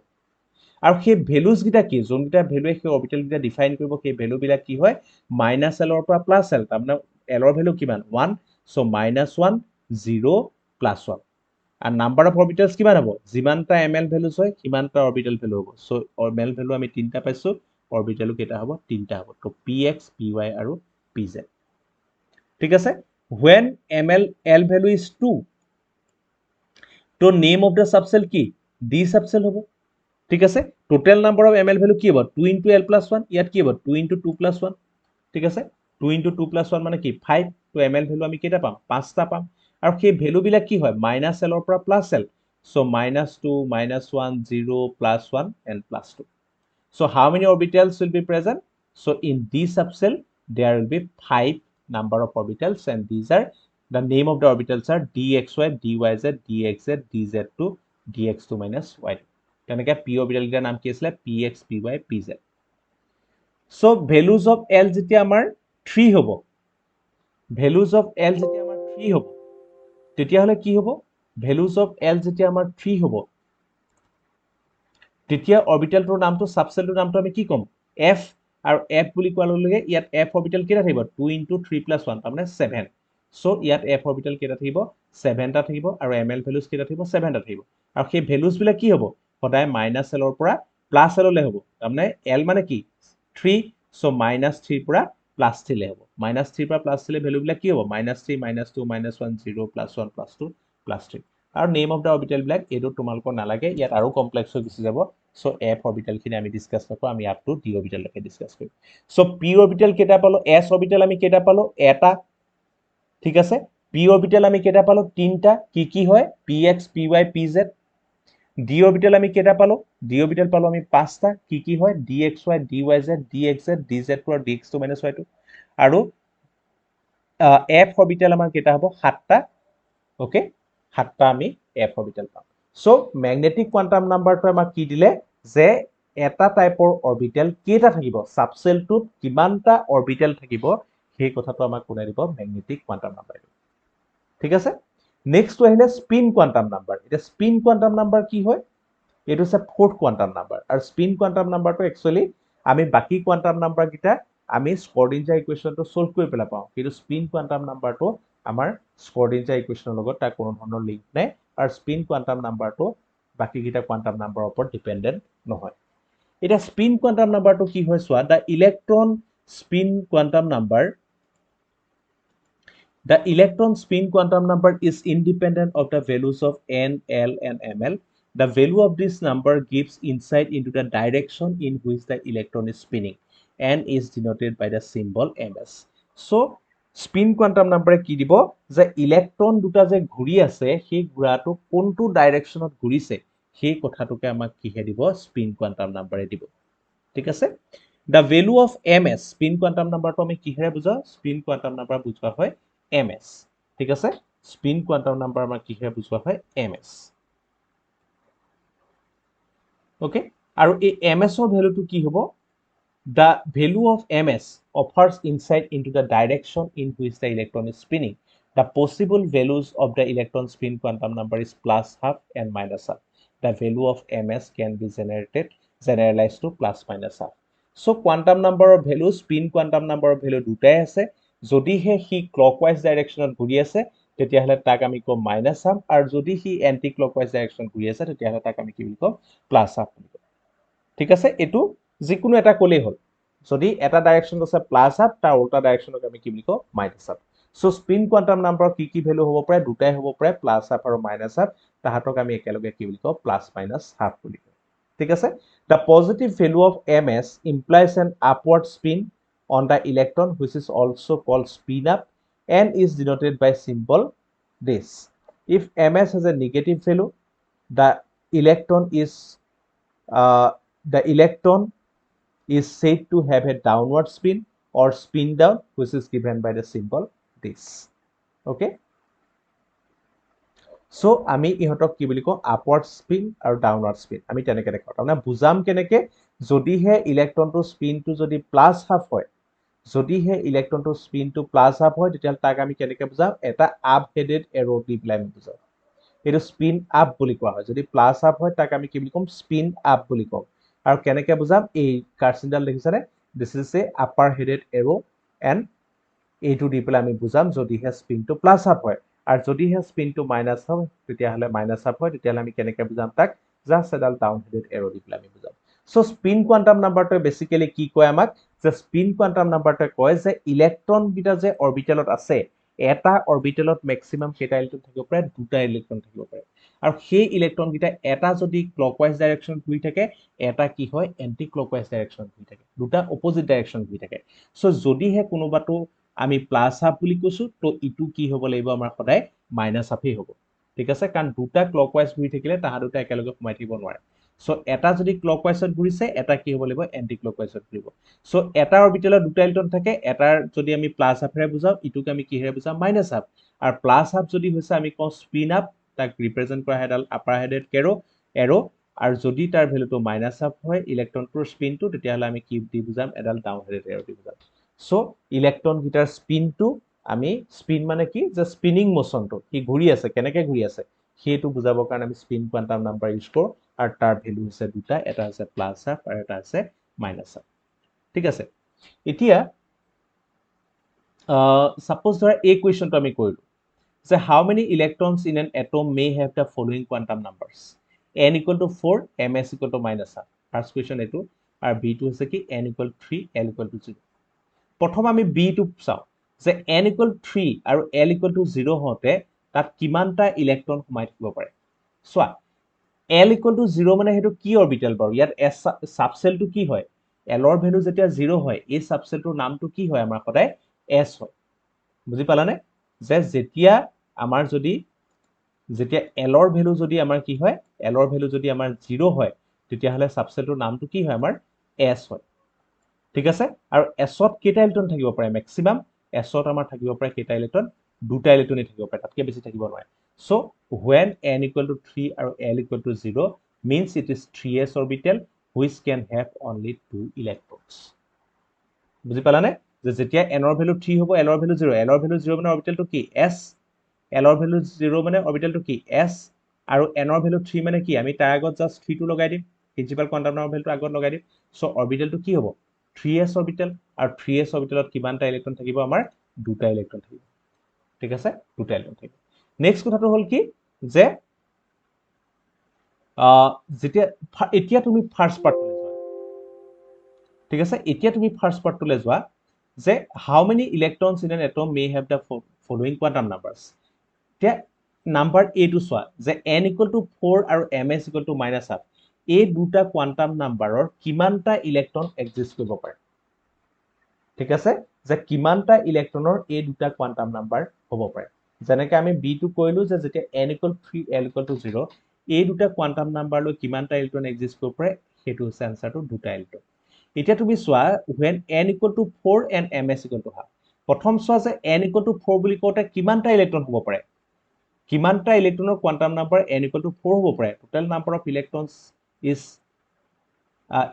আৰু সেই ভ্যালুজ গিটা কি যোনটা ভ্যালুৱে সেই অৰবিটেল গিটা ডিফাইন কৰিব সেই ভ্যালু বিলাক কি হয় -l ৰ পৰা +l তাৰ মানে l ৰ ভ্যালু কিমান 1 সো -1 0 + 1 আর নাম্বার অফ অরবিটালস কিমান হ'ব যিমানটা ml ভ্যালুজ হয় সিমানটা অরবিটাল ভ্যালু হ'ব সো ml ভ্যালু আমি তিনটা পাইছো অরবিটালও কেটা হ'ব তিনটা হ'ব তো px py আৰু pz ঠিক আছে when l value is 2 তো নেম অফ দা সাবসেল কি d সাবসেল হ'ব ঠিক আছে total number of ml value কি হ'ব 2 * l + 1 ইয়াত কি হ'ব 2 * 2 + 1 ঠিক আছে 2 * 2 + 1 মানে কি 5 তো ml ভ্যালু আমি কেটা পাম 5টা পাম আৰু সেই ভ্যালু বিলাক কি হয় -l ৰ পৰা +l so -2 -1 0 +1 and +2 so how many orbitals will be present so in d subcell there will be 5 number of orbitals and these are the name of the orbitals are dxy dyz dxz dz2 dx2 - y তেনেকে p orbital guitar নাম কি আছিল px py pz so values of l যেতিয়া আমাৰ 3 হ'ব values of l যেতিয়া আমাৰ 3 হ'ব তেতিয়া হলে কি হ'ব values of l যেতিয়া আমাৰ 3 হ'ব তেতিয়া অৰবিটেলটোৰ নামটো সাবসেলটোৰ নামটো আমি কি কম f আৰু f বুলি কোৱাৰ লগে লগে ইয়াত f অৰবিটেল কেটা থাকিব 2 * 3 + 1 তাৰ মানে 7 সো ইয়াত f অৰবিটেল কেইটা থাকিব 7 টা থাকিব আৰু ml ভ্যালুজ কেইটা থাকিব 7 টা থাকিব আৰু সেই ভ্যালুজ বিলাক কি হ'ব সদায় -l ৰ পৰা +l লৈ হ'ব তাৰমানে l মানে কি 3 সো -3 ৰ পৰা +3 লৈ হ'ব -3 ৰ পৰা +3 লৈ ভ্যালু বিলাক কি হ'ব -3 -2 -1 0 +1 +2 +3 আৰু নেম অফ দা অৰবিটেল বিলাক এটো তোমালোকৰ নালাগে ইয়াত আৰু কমপ্লেক্স হৈ গুচি যাব সো f অৰবিটেল খিনি আমি ডিসকাস নকৰো আমি আপ টু d অৰবিটেল লৈকে ডিসকাস কৰিম সো p অৰবিটেল কেইটা পালো s অৰবিটেল আমি কেইটা পালো এটা ঠিক আছে p অৰবিটেল আমি কেইটা পালো তিনটা কি হয় px py pz d orbital আমি কেইটা পালো d অৰবিটেল পালো আমি পাঁচটা কি হয় dxy dyz dxz dz + dx2 - y2 আৰু f অৰবিটেল আমাৰ কেইটা হ'ব সাতটা ওকে সাতটা আমি f অৰবিটেল পাম সো ম্যাগনেটিক কোয়ান্টাম নাম্বাৰটো আমাক কি দিলে যে এটা টাইপৰ অৰবিটেল কেইটা থাকিব সাবশেলটোত কিমানটা অৰবিটেল থাকিব সেই কথাটো আমাক কোনে দিব ম্যাগনেটিক কোয়ান্টাম নাম্বাৰ ঠিক আছে নেক্সট আহিলে স্পিন কোয়ান্টাম নাম্বাৰ এটা স্পিন কোয়ান্টাম নাম্বাৰ কি হয় এটো আছে ফোৰ্থ কোয়ান্টাম নাম্বাৰ আৰু স্পিন কোয়ান্টাম নাম্বাৰটো একচুয়ালি আমি বাকি কোয়ান্টাম নাম্বাৰ গিটা আমি স্ক্ৰডিঞ্জাৰ ইকুৱেশ্যনটো সলভ কৰি পেলা পাওঁ কিন্তু স্পিন কোয়ান্টাম নাম্বাৰটো আমাৰ স্ক্ৰডিঞ্জাৰ ইকুৱেশ্যনৰ লগত তাৰ কোনো ধৰণৰ লিংক নাই আৰু স্পিন কোয়ান্টাম নাম্বাৰটো বাকি গিটা কোয়ান্টাম নাম্বাৰৰ ওপৰত ডিপেন্ডেন্ট নহয় এটা স্পিন কোয়ান্টাম নাম্বাৰটো কি হয় so the electron spin quantum number The electron spin quantum number is independent of the values of n, l, and ml. The value of this number gives insight into the direction in which the electron is spinning. N is denoted by the symbol ms. So, spin quantum number কি দিব যে electron দুটা যে ঘূৰি আছে সেই ঘূৰাটো কোনটো ডাইৰেকশনত ঘূৰিছে সেই কথাটোকে আমাক কিহে দিব স্পিন কোয়ান্টাম নাম্বাৰে দিব ঠিক আছে the value of ms spin quantum number to আমি কিহেৰে বুজাও spin quantum number বুজোৱা হয় ms ঠিক আছে spin quantum number আমাৰ কিহেৰে বুজোৱা হয় ms ওকে আৰু এই ms ৰ ভ্যালুটো কি হ'ব the value of ms offers insight into the direction in which the electron is spinning the possible values of the electron spin quantum number is +½ and -½ the value of ms can be generalized to +-½ so quantum number of value spin quantum number of value দুটাই আছে যদিহে হি clockwise ডাইৰেকশনত ঘূৰি আছে তেতিয়াহলে তাক আমি কম -½ আৰু যদি হি এন্টি ক্লকৱাইজ ডাইৰেকশনত ঘূৰি আছে তেতিয়াহলে তাক আমি কি বুলি কম +½ বুলি কম ঠিক আছে এটো যিকোনো এটা কলেই হল যদি এটা ডাইৰেকশন আছে +½ তাৰ উল্টা ডাইৰেকশনক আমি কি বুলি কম -½ সো স্পিন কোয়ান্টাম নাম্বাৰ কি ভ্যালু হ'ব পাৰে দুটাই হ'ব পাৰে +½ আৰু -½ তাহাতক আমি একেলগে কি বুলি কম +-½ বুলি কম ঠিক আছে the positive value of ms implies an upward spin on the electron which is also called spin up and is denoted by symbol this if ms has a negative value the electron is said to have a downward spin or spin down which is given by the symbol this okay so আমি ইহতক কি বুলি কও upward spin আৰু ডাউনওয়াৰ্ড spin আমি তেনেকে দেখাও তাৰমানে বুজাম কেনেকে যদিহে ইলেক্ট্ৰনটো স্পিনটো যদি +½ হয় যদিহে ইলেক্ট্ৰনটো স্পিনটো +½ হয় তেতিয়া তাক আমি কেনেকে বুজাম এটা আপ হেডেড এৰো দি প্লাই বুজাম এটো স্পিন আপ বুলি কোৱা হয় যদি +½ হয় তাক আমি কি বুলি কম স্পিন আপ বুলি কম আৰু কেনেকে বুজাম এই কাৰ্চিনডাল দেখিছানে this is a upper headed arrow and এইটো দি প্লাই আমি বুজাম যদিহে স্পিনটো +½ হয় আৰু যদিহে স্পিনটো মাইনাস হয় তেতিয়াহলে -½ হয় তেতিয়াহলে আমি কেনেকে বুজাম তাক জাস্ট এডাল ডাউন হেডেড এৰো দি প্লাই আমি বুজাম সো স্পিন কোয়ান্টাম নাম্বাৰটো বেসিক্যালি কি কয় আমাক যে স্পিন কোয়ান্টাম নাম্বাৰটো কয় যে ইলেক্ট্ৰন গিটা যে অৰবিটেলত আছে এটা অৰবিটেলত ম্যাক্সিমাম কেটা ইলেক্ট্ৰন থাকিব পাৰে দুটা ইলেক্ট্ৰন থাকিব পাৰে আৰু সেই ইলেক্ট্ৰন গিটা এটা যদি ক্লকৱাইজ ডাইৰেকশন ঘূৰি থাকে এটা কি হয় এন্টি ক্লকৱাইজ ডাইৰেকশন ঘূৰি থাকে দুটা অপোজিট ডাইৰেকশন ঘূৰি থাকে সো যদিহে কোনোবাটো আমি +½ বুলি কৈছো তো ইটো কি হ'ব লাগিব আমাৰ সদায় -½ হ'ব ঠিক আছে কাৰণ দুটা ক্লকৱাইজ ঘূৰি থাকিলে তাহা দুটা একেলগে সোমাই থাকিব নোৱাৰে সো এটা যদি ক্লকৱাইজত ঘূৰিছে এটা কি হ'ব লাগিব এন্টি ক্লকৱাইজত ঘূৰিব সো এটা অৰবিটেলত দুটা ইলেক্ট্ৰন থাকে এটাৰ যদি আমি +½ ৰে বুজাও ইটোক আমি কিহেৰে বুজাম -½ আৰু +½ যদি হৈছে আমি কওঁ স্পিন আপ তাক ৰিপ্ৰেজেন্ট কৰা হেডাল আপাৰ হেডেড এৰো আৰু যদি তাৰ ভ্যালুটো -½ হয় ইলেক্ট্ৰনটোৰ স্পিনটো তেতিয়াহলে আমি কি দি বুজাম এডাল ডাউন হেডেড এৰো দি বুজাম সো ইলেক্ট্ৰন গিটাৰ স্পিনটো আমি স্পিন মানে কি যে স্পিনিং মোশনটো কি ঘূৰি আছে কেনেকে ঘূৰি আছে সেইটো বুজাবৰ কাৰণে আমি স্পিন কোয়ান্টাম নাম্বাৰ ইউজ কৰো আৰু তাৰ ভ্যালু হৈছে দুটা এটা আছে +½ আৰু এটা আছে -½ ঠিক আছে এতিয়া সাপোজ ধৰা এই কুৱেশ্যনটো আমি কৰিলোঁ যে how many electrons in an atom may have the following quantum numbers n equal to 4 ms equal to minus half first question এইটো আৰু বিটো হৈছে কি n equal to 3 l equal to 0 প্ৰথম আমি বিটো চাওঁ যে n equal to 3 আৰু l equal to 0 হওঁতে তাত কিমানটা ইলেক্ট্ৰন সোমাই থাকিব পাৰে চোৱা l equal to 0 মানে সেইটো কি অৰবিটেল বাৰু ইয়াত s সাবসেলটো কি হয় l ৰ ভ্যালু যেতিয়া 0 হয় এই সাবসেলটোৰ নামটো কি হয় আমাৰ সদায় s হয় বুজি পালানে যে যেতিয়া আমাৰ যদি যেতিয়া l ৰ ভ্যালু যদি আমাৰ কি হয় l ৰ ভ্যালু যদি আমাৰ 0 হয় তেতিয়াহলে সাবসেলটোৰ নামটো কি হয় আমাৰ s হয় ঠিক আছে আৰু s ত কেইটা ইলেক্ট্ৰন থাকিব পাৰে ম্যাক্সিমাম s ত আমাৰ থাকিব পাৰে কেইটা ইলেক্ট্ৰন দুটা ইলেক্ট্ৰনই থাকিব পাৰে তাতকৈ বেছি থাকিব নোৱাৰে so when n equal to 3 আৰু l equal to 0 means it is 3s orbital which can have only 2 electrons বুজি পালানে যে যেতিয়া n ৰ ভ্যালু 3 হ'ব l ৰ ভ্যালু 0 l ৰ ভ্যালু 0 মানে অৰবিটেলটো কি s l ৰ ভ্যালু 0 মানে অৰবিটেলটো কি s আৰু n ৰ ভ্যালু 3 মানে কি আমি তাৰ আগত জাস্ট 3 টো লগাই দিম প্ৰিন্সিপাল কোৱান্টাম নাম্বাৰ ভ্যালুটো আগত লগাই দিম সো অৰবিটেলটো কি হ'ব 3s অৰবিটেল আৰু 3s অৰবিটেলত কিমানটা ইলেক্ট্ৰন থাকিব আমাৰ দুটা ইলেক্ট্ৰন থাকিব ঠিক আছে দুটা ইলেক্ট্ৰন থাকিব নেক্সট কথাটো হ'ল কি যে যেতিয়া এতিয়া তুমি ফাৰ্স্ট পাৰ্টলৈ যোৱা ঠিক আছে এতিয়া তুমি ফাৰ্স্ট পাৰ্টলৈ যোৱা যে how many electrons in an atom may have the following quantum numbers এতিয়া নাম্বাৰ এটো চোৱা যে n equal to 4 আৰু ms equal to minus half এই দুটা কোৱান্টাম নাম্বাৰৰ কিমানটা ইলেক্ট্ৰন এক্সিষ্ট কৰিব পাৰে ঠিক আছে যে কিমানটা ইলেক্ট্ৰনৰ এই দুটা কোৱান্টাম নাম্বাৰ হ'ব পাৰে যেনেকৈ আমি বি টো কৈলো যে যেতিয়া n equal to 3 l equal to 0 এই দুটা কোৱান্টাম নাম্বাৰলৈ কিমানটা ইলেক্ট্ৰন এক্সিষ্ট কৰিব পাৰে সেইটো হৈছে আনসাৰটো দুটা ইলেক্ট্ৰন এতিয়া তুমি চোৱা when n equal to 4 and ms equal to half প্ৰথম চোৱা যে n equal to 4 বুলি কওঁতে কিমানটা ইলেক্ট্ৰন হ'ব পাৰে কিমানটা ইলেক্ট্ৰনৰ quantum number n equal to 4 হ'ব পাৰে total number of electrons is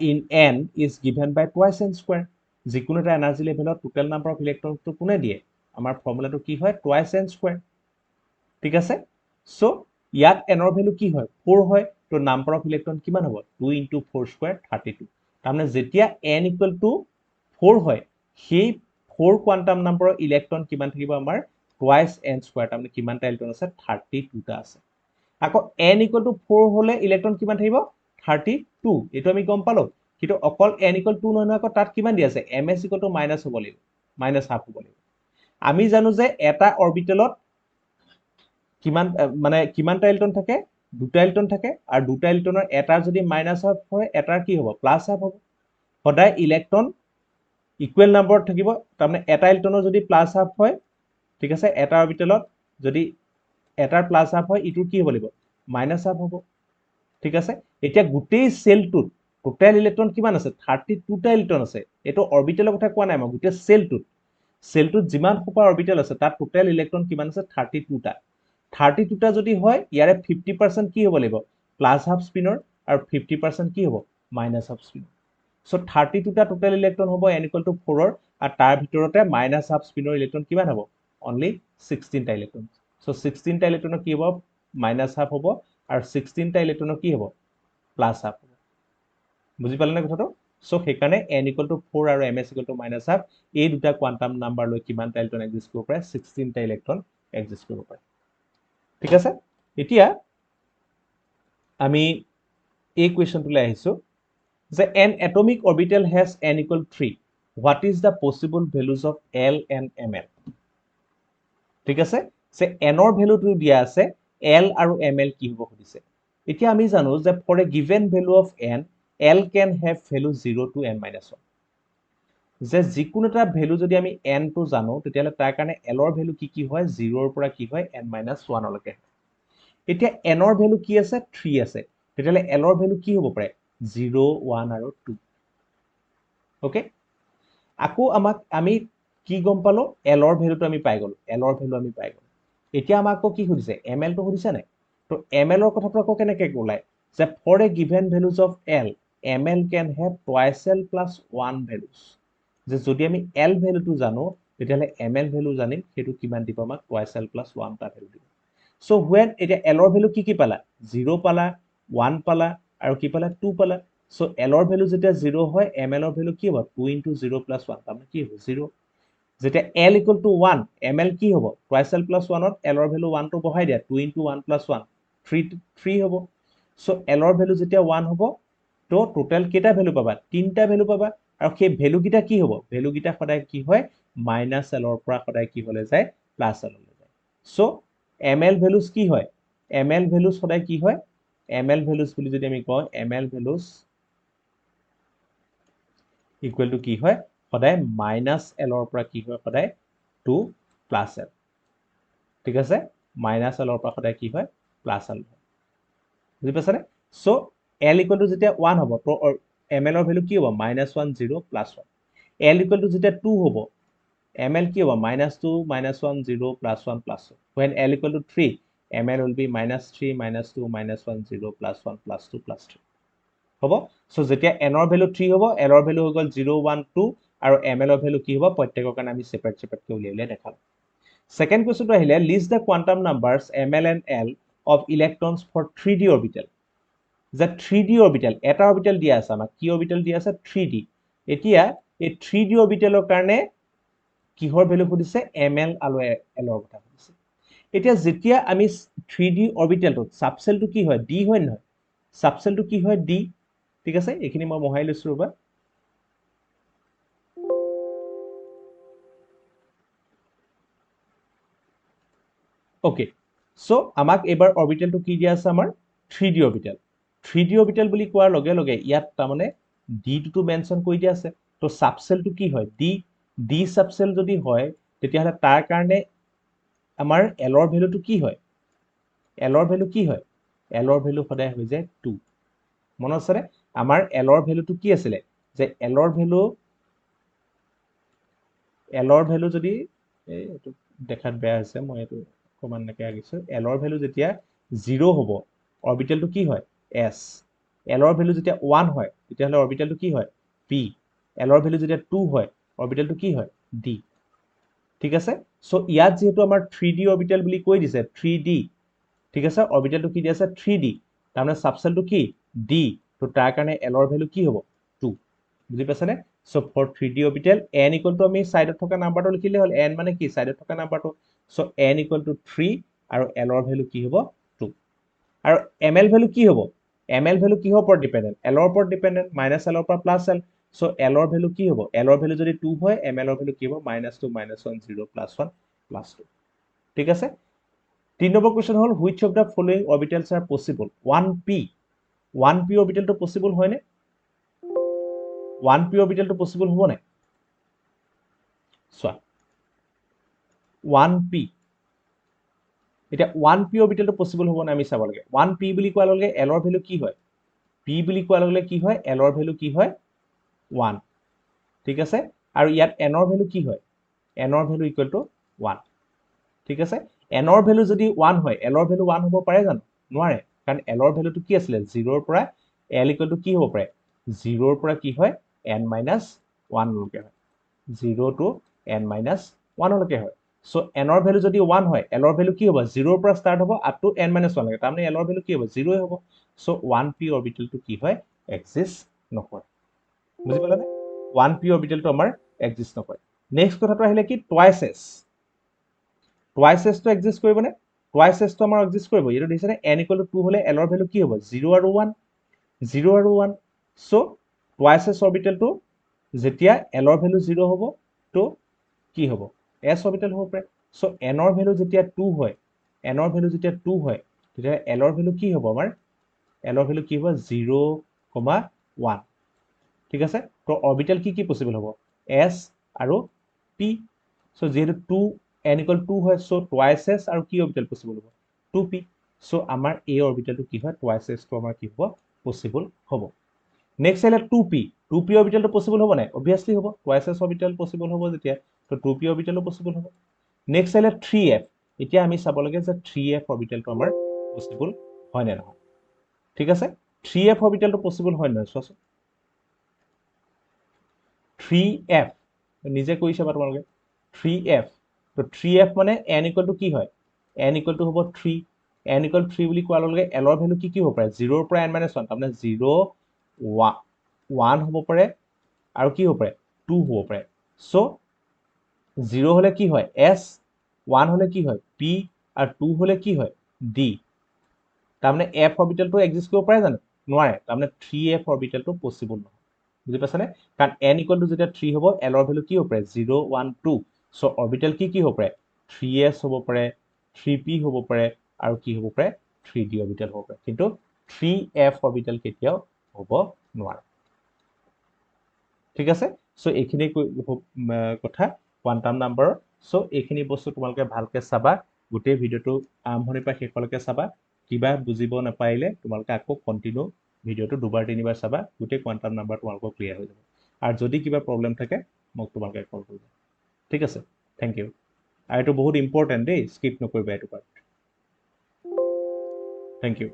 in n is given by twice n square যিকোনো এটা এনাৰ্জি লেভেলত টোটাল নাম্বাৰ অফ ইলেক্ট্ৰনটো কোনে দিয়ে আমাৰ ফৰ্মুলাটো কি হয় twice n square ঠিক আছে সো ইয়াত n ৰ ভ্যালু কি হয় 4 হয় তো নাম্বাৰ অফ ইলেক্ট্ৰন কিমান হ'ব 2 into 4 square 32 তাৰমানে যেতিয়া n equal to 4 হয় সেই 4 কোৱান্টাম নাম্বাৰৰ ইলেক্ট্ৰন কিমান থাকিব আমাৰ twice n square তাৰমানে কিমানটা ইলেক্ট্ৰন আছে 32 টা আছে আকৌ n equal to 4 হলে ইলেক্ট্ৰন কিমান থাকিব 32 এটো আমি গম পালো কিন্তু অকল n equal to 2 নহয় আকৌ তাত কিমান দি আছে ms equal to minus হ'ব লাগিব minus half হ'ব লাগিব আমি জানো যে এটা অৰবিটেলত কিমান মানে কিমানটা ইলেক্ট্ৰন থাকে দুটা ইলেক্ট্ৰন থাকে আৰু দুটা ইলেক্ট্ৰনৰ এটাৰ যদি মাইনাস হাফ হয় এটাৰ কি হ'ব প্লাস হাফ হ'ব সদায় ইলেক্ট্ৰন ইকুৱেল নাম্বাৰত থাকিব তাৰমানে এটা ইলেক্ট্ৰনৰ যদি প্লাস হাফ হয় ঠিক আছে এটা অৰবিটেলত যদি এটাৰ প্লাস হাফ হয় ইটোৰ কি হ'ব লাগিব মাইনাস হাফ হ'ব ঠিক আছে এতিয়া গোটেই সেলটোত টোটাল ইলেক্ট্ৰন কিমান আছে 32 টা ইলেক্ট্ৰন আছে এটো অৰবিটেলৰ কথা কোৱা নাই মই গোটেই সেলটোত যিমান সোপা অৰবিটেল আছে তাত টোটাল ইলেক্ট্ৰন কিমান আছে 32 টা 32 টা যদি হয় ইয়াৰে 50% কি হ'ব লাগিব প্লাস হাফ স্পিনৰ আৰু 50% কি হ'ব মাইনাস হাফ স্পিনৰ সো 32 টা টোটাল ইলেক্ট্ৰন হ'ব n equal to 4 ৰ আৰু তাৰ ভিতৰতে মাইনাস হাফ স্পিনৰ ইলেক্ট্ৰন কিমান হ'ব অনলি 16 টা ইলেক্ট্ৰন সো 16 টা ইলেক্ট্ৰনৰ কি হ'ব মাইনাস হাফ হ'ব আৰু 16 টা ইলেক্ট্ৰনৰ কি হ'ব প্লাস হাফ হ'ব বুজি পালেনে কথাটো সো সেইকাৰণে n equal to 4 আৰু ms equal to minus half এই দুটা কোৱান্টাম নাম্বাৰ লৈ কিমানটা ইলেক্ট্ৰন এক্সিষ্ট কৰিব পাৰে 16 টা ইলেক্ট্ৰন এক্সিষ্ট কৰিব পাৰে ঠিক আছে এতিয়া আমি এই কোৱেশ্যনটোলৈ আহিছো যে an atomic orbital has n equal to 3 what is the possible values of l and ml ঠিক আছে যে n ৰ ভ্যালুটো দিয়া আছে l আৰু ml কি হ'ব খুদিছে এতিয়া আমি জানো যে for a given value of n l can have value 0 to n minus 1 যে যিকোনো এটা ভ্যালু যদি আমি n টো জানো তেতিয়াহলে তাৰ কাৰণে l ৰ ভ্যালু কি হয় 0 ৰ পৰা কি হয় n minus 1 লৈকে এতিয়া n ৰ ভ্যালু কি আছে 3 আছে তেতিয়াহলে l ৰ ভ্যালু কি হ'ব পাৰে 0 1 আৰু 2 ওকে আকৌ আমাক আমি কি গম পালো l ৰ ভ্যালুটো আমি পাই গলো l ৰ ভ্যালু আমি পাই গলো এতিয়া আমাক আকৌ কি খুদিছে ml টো খুদিছে নাই তো ml ৰ কথাটো আকৌ কেনেকৈ ওলাই যে for a given values of l ml can have twice l plus 1 values যে যদি আমি l ভ্যালুটো জানো তেতিয়াহলে ml ভ্যালু জানিম সেইটো কিমান দিব আমাক twice l plus 1 টা ভ্যালু দিব সো when এতিয়া l ৰ ভ্যালু কি পালা 0 পালা 1 পালা আৰু কি পালা 2 পালা সো l ৰ ভ্যালু যেতিয়া 0 হয় ml ৰ ভ্যালু কি হ'ব 2 into 0 plus 1 তাৰমানে কি হ'ব 0 যেতিয়া L equal to 1, ML কি হ'ব? Twice L plus 1 ত L ৰ ভ্যালু 1 টো বহাই দিয়া 2 into 1 plus 1 3 হ'ব সো L ৰ ভ্যালু যেতিয়া 1 হ'ব তো টোটাল কেইটা ভ্যালু পাবা তিনটা ভ্যালু পাবা আৰু সেই ভ্যালু কিটা কি হ'ব ভ্যালু কিটা সদায় কি হয় মাইনাস L ৰ পৰা সদায় কি হলে যায় প্লাস L লৈ যায় সো ML ভ্যালুস কি হয় ML ভ্যালুস সদায় কি হয় ML ভ্যালুস বুলি যদি আমি কওঁ ML ভ্যালুস ইকুৱেল টু কি হয় সদায় মাইনাস L ৰ পৰা কি হয় সদায় 2 প্লাস L ঠিক আছে মাইনাস L ৰ পৰা সদায় কি হয় প্লাস L বুজি পাছানে সো L ইকুৱেল টু যেতিয়া 1 হ'ব তো ML ৰ ভ্যালু কি হ'ব -1 0 প্লাস 1 L ইকুৱেল টু যেতিয়া 2 হ'ব ML কি হ'ব -2 -1 0 plus 1 plus 2 when L equal to 3 ML will be -3 -2 -1 0 plus 1 plus 2 plus 3 হ'ব সো যেতিয়া n ৰ ভ্যালু 3 হ'ব L ৰ ভ্যালু হৈ গ'ল 0 1 2 আৰু ML ৰ ভ্যালু কি হ'ব প্ৰত্যেকৰ কাৰণে আমি সেপাৰেট কে উলিয়াই দেখাম সেকেন্ড কোৱেশ্চনটো আহিলে list the quantum numbers ML and L of electrons for 3D orbital যে 3D orbital এটা orbital দিয়া আছে আমাক কি orbital দিয়া আছে 3D এতিয়া এই 3D orbitalৰ কাৰণে কিহৰ ভ্যালু খুদিছে ML আৰু L ৰ কথা খুদিছে এতিয়া যেতিয়া আমি 3D অৰবিটেলটো সাবশেলটো কি হয় D হয় নহয় সাবশেলটো কি হয় D ঠিক আছে এখিনি মই মহাই লৈছো ৰবা ওকে সো আমাক এবাৰ অৰবিটেলটো কি দিয়া আছে আমাৰ 3D অৰবিটেল 3D অৰবিটেল বুলি কোৱাৰ লগে লগে ইয়াত তাৰমানে D টো মেনশন কৰি দিয়া আছে তো সাবশেলটো কি হয় D সাবশেল যদি হয় তেতিয়াহলে তাৰ কাৰণে আমাৰ L ৰ ভ্যালুটো কি হয় L ৰ ভ্যালু কি হয় L ৰ ভ্যালু সদায় হৈ যায় 2 মনত আছে আমাৰ L ৰ ভ্যালুটো কি আছিল যে L ৰ ভ্যালু যদি এটো দেখাত বেয়া আছে মই এটো কমান নাকে আগিছো L ৰ ভ্যালু যেতিয়া 0 হ'ব অৰবিটেলটো কি হয় S L ৰ ভ্যালু যেতিয়া 1 হয় তেতিয়াহলে অৰবিটেলটো কি হয় P L ৰ ভ্যালু যেতিয়া 2 হয় অৰবিটেলটো কি হয় D ঠিক আছে সো ইয়াত যেহেতু আমাৰ 3D অৰবিটেল বুলি কৈ দিছে 3D ঠিক আছে অৰবিটেলটো কি দি আছে 3D তাৰমানে সাবশেলটো কি D তো তাৰ কাৰণে L ৰ ভ্যালু কি হ'ব 2 বুজি পাছানে so for 3D orbital n equal to আমি সাইডত থকা নাম্বাৰটো লিখিলে হল n মানে কি সাইডত থকা নাম্বাৰটো সো n ইকুৱেল টু 3 আৰু L ৰ ভ্যালু কি হ'ব 2 আৰু ML ভ্যালু কি হ'ব ML ভ্যালু কিহৰ ওপৰত ডিপেন্ডেন্ট L ৰ ওপৰত ডিপেন্ডেন্ট -L ৰ পৰা +L সো L ৰ ভ্যালু কি হ'ব L ৰ ভ্যালু যদি 2 হয় ML ৰ ভ্যালু কি হ'ব -2 -1 0 +1 +2 ঠিক আছে 3 number question hall which of the following orbitals are possible 1p orbital to possible হয় নে 1p orbital to possible হ'ব নাই সো 1p এটা 1p orbital to possible হ'ব না আমি চাব লাগে 1p বুলি কোৱাৰ লগে L ৰ ভ্যালু কি হয় p বুলি কোৱাৰ লগে কি হয় L ৰ ভ্যালু কি হয় 1 ঠিক আছে আৰু ইয়াত n ৰ ভ্যালু কি হয় n ৰ ভ্যালু ইকুৱেল টু 1 ঠিক আছে n ৰ ভ্যালু যদি 1 হয় L ৰ ভ্যালু 1 হ'ব পাৰে জানো নোৱাৰে কাৰণ L ৰ ভ্যালুটো কি আছিল 0 ৰ পৰা L ইকুৱেল টু কি হ'ব পাৰে 0 ৰ পৰা কি হয় n - 1 লৈকে হয় 0 to n - 1 লৈকে হয় সো n ৰ ভ্যালু যদি 1 হয় L ৰ ভ্যালু কি হ'ব 0 ৰ পৰা ষ্টাৰ্ট হ'ব আপ টু n - 1 লৈকে তাৰমানে L ৰ ভ্যালু কি হ'ব 0 হ'ব সো 1p অৰবিটেলটো কি হয় এক্সিষ্ট নকৰে বুজি পালানে 1p অৰবিটেলটো আমাৰ এক্সিষ্ট নকৰে নেক্সট কথাটো আহিলে কি টুৱাইস s টুৱাইস s টো এক্সিষ্ট কৰিবনে টুৱাইস s টো আমাৰ এক্সিষ্ট কৰিব এটো দিছেনে n = 2 হলে L ৰ ভ্যালু কি হ'ব 0 আৰু 1 0 আৰু 1 সো টুৱাইস s অৰবিটেলটো যেতিয়া L ৰ ভ্যালু 0 হ'ব তো কি হ'ব s অৰবিটেল হ'ব পাৰে সো n ৰ ভ্যালু যেতিয়া 2 হয় n ৰ ভ্যালু যেতিয়া 2 হয় তেতিয়া L ৰ ভ্যালু কি হ'ব আমাৰ L ৰ ভ্যালু কি হ'ব 0, 1 ঠিক আছে তো অৰবিটেল কি পসিবল হ'ব s আৰু p সো যেহেতু 2 n = 2 হয় সো টুৱাইস s আৰু কি অৰবিটেল পসিবল হ'ব 2p সো আমাৰ a অৰবিটেলটো কি হয় টুৱাইস s টো আমাৰ কি হ'ব পসিবল হ'ব নেক্সট আহিলে 2p অৰবিটেলটো পসিবল হ'ব নাই অবিয়াসলি হ'ব টুৱাইস s অৰবিটেল পসিবল হ'ব যেতিয়া তো 2p অৰবিটেলটো পসিবল হ'ব নেক্সট আহিলে 3f এতিয়া আমি চাব লাগে যে 3f অৰবিটেলটো আমাৰ পসিবল হয় নে নহয় ঠিক আছে 3f অৰবিটেলটো পসিবল হয় নহয় চোৱাচোন 3f নিজে কৰি চাবা তোমালোকে 3f তো 3f মানে n = কি হয় n = হ'ব 3 n = 3 বুলি কোৱাৰ লগে L ৰ ভ্যালু কি হ'ব পাৰে 0 ৰ পৰা n - 1 তাৰমানে 0 1 হ'ব পাৰে আৰু কি হ'ব পাৰে 2 হ'ব পাৰে সো 0 হলে কি হয় s, 1 হলে কি হয় p, আৰু 2 হলে কি হয় d। তাৰমানে f অৰবিটেলটো এক্সিষ্ট কৰিব পাৰে জানো নোৱাৰে, তাৰমানে 3f অৰবিটেলটো পসিবল নহয়। বুজি পাইছানে? কাৰণ n ইকুৱেল টু যেতিয়া 3 হ'ব l ৰ ভ্যালু কি হ'ব পাৰে 0 1 2। সো অৰবিটেল কি হ'ব পাৰে 3s হ'ব পাৰে, 3p হ'ব পাৰে, আৰু কি হ'ব পাৰে 3d অৰবিটেল হ'ব পাৰে, কিন্তু 3f অৰবিটেল কেতিয়াও হ'ব নোৱাৰে। ঠিক আছে? সো এইখিনি কথা কোৱান্টাম নাম্বাৰৰ। সো এইখিনি বস্তু তোমালোকে ভালকে চাবা, গোটেই ভিডিওটো আৰম্ভণিৰ পৰা শেষলৈকে চাবা। কিবা বুজিব নাপাইলে তোমালোকে আকৌ কন্টিনিউ ভিডিওটো দুবাৰ তিনিবাৰ চাবা, গোটেই কোৱান্টাম নাম্বাৰ তোমালোকৰ ক্লিয়াৰ হৈ যাব। আৰু যদি কিবা প্ৰবলেম থাকে মোক তোমালোকে কল কৰিবা। ঠিক আছে, থেংক ইউ। আৰু এইটো বহুত ইম্পৰ্টেণ্ট দেই, স্কিপ নকৰিবা এইটো পাৰ্ট। Thank U.